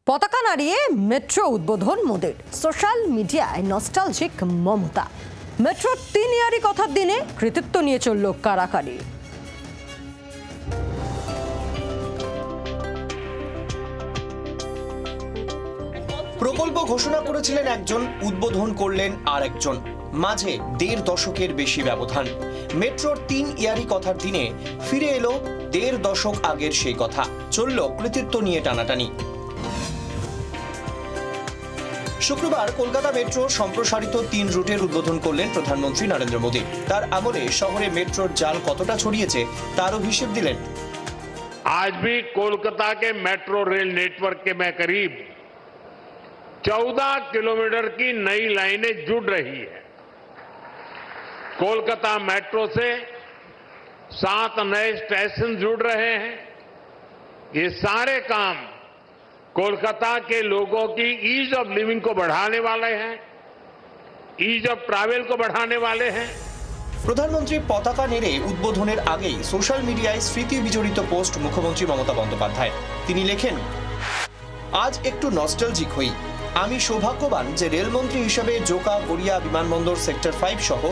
পতাকা নাড়িয়ে মেট্রো উদ্বোধন মোদের, সোশ্যাল মিডিয়ায় নস্টালজিক মমতা। মেট্রোর 3 ইয়ারি কথার দিনে কৃতিত্ব নিয়ে চলল কারাকারি। প্রকল্প ঘোষণা করেছিলেন একজন, উদ্বোধন করলেন আরেকজন, মাঝে 1.5 দশকের বেশি ব্যবধান। মেট্রোর 3 ইয়ারি কথার দিনে ফিরে এলো 1.5 দশক আগের সেই কথা, চলল কৃতিত্ব নিয়ে টানাটানি। শুক্রবার কলকাতা মেট্রোর সম্প্রসারিত 3 রুটের উদ্বোধন করলেন প্রধানমন্ত্রী নরেন্দ্র মোদী। তার আমলে শহরে মেট্রোর জাল কতটা ছড়িয়েছে তারও হিসেব দিলেন। आज भी कोलकाता के मेट्रो रेल नेटवर्क के में करीब 14 किलोमीटर की नई लाइनें जुड़ रही है। कोलकाता मेट्रो से 7 नए स्टेशन जुड़ रहे हैं। ये सारे काम कोलकाता के लोगों की ईज ऑफ लिविंग को बढ़ाने वाले हैं, ईज ऑफ ट्रैवल को बढ़ाने वाले हैं। প্রধানমন্ত্রী পতাকা নেড়ে উদ্বোধনের আগেই সোশ্যাল মিডিয়ায় স্মৃতি বিজড়িত পোস্ট মুখ্যমন্ত্রী মমতা বন্দ্যোপাধ্যায়। তিনি লেখেন, আজ একটু নস্টালজিক হই। আমি সৌভাগ্যবান যে রেলমন্ত্রী হিসেবে জোকা, গড়িয়া বিমানবন্দর, সেক্টর 5 সহ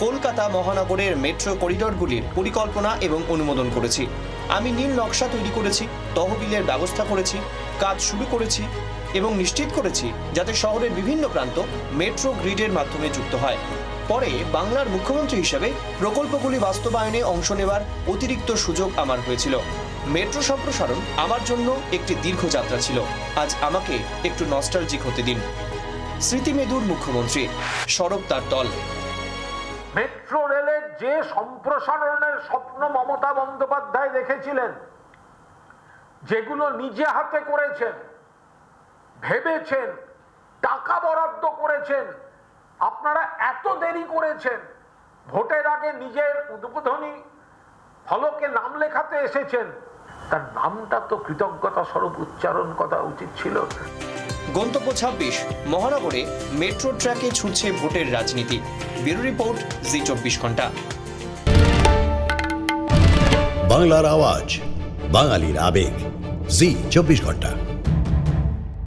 কলকাতা মহানগরের মেট্রো করিডরগুলির পরিকল্পনা এবং অনুমোদন করেছি। আমি নীল নকশা তৈরি করেছি, তহবিলের ব্যবস্থা করেছি, কাজ শুরু করেছি এবং নিশ্চিত করেছি যাতে শহরের বিভিন্ন প্রান্ত মেট্রো গ্রিডের মাধ্যমে যুক্ত হয়। পরে বাংলার মুখ্যমন্ত্রী হিসেবে প্রকল্পগুলি বাস্তবায়নে অংশ নেওয়ার অতিরিক্ত সুযোগ আমার হয়েছিল। মেট্রো সম্প্রসারণ আমার জন্য একটি দীর্ঘ যাত্রা ছিল। আজ আমাকে একটু নস্টালজিক হতে দিন। স্মৃতিমেদুর মুখ্যমন্ত্রী, সরব তার দল। মেট্রো রেলের যে সম্প্রসারণের স্বপ্ন মমতা বন্দ্যোপাধ্যায় দেখেছিলেন, যেগুলো নিজে হাতে করেছেন, ভেবেছেন, টাকা বরাদ্দ করেছেন, আপনারা এত দেরি করেছেন। ভোটের আগে নিজের উদ্বোধনী ফলকে নাম লেখাতে এসেছেন, তার নামটা তো কৃতজ্ঞতা স্বরূপ উচ্চারণ করা উচিত ছিল। গন্তব্য 26, মহানগরে মেট্রো ট্র্যাকে ছুটছে ভোটের রাজনীতি। ব্যুরো রিপোর্ট, জি 24 ঘন্টা। বাংলার আওয়াজ, বাঙালির আবেগ, জি 24 ঘন্টা।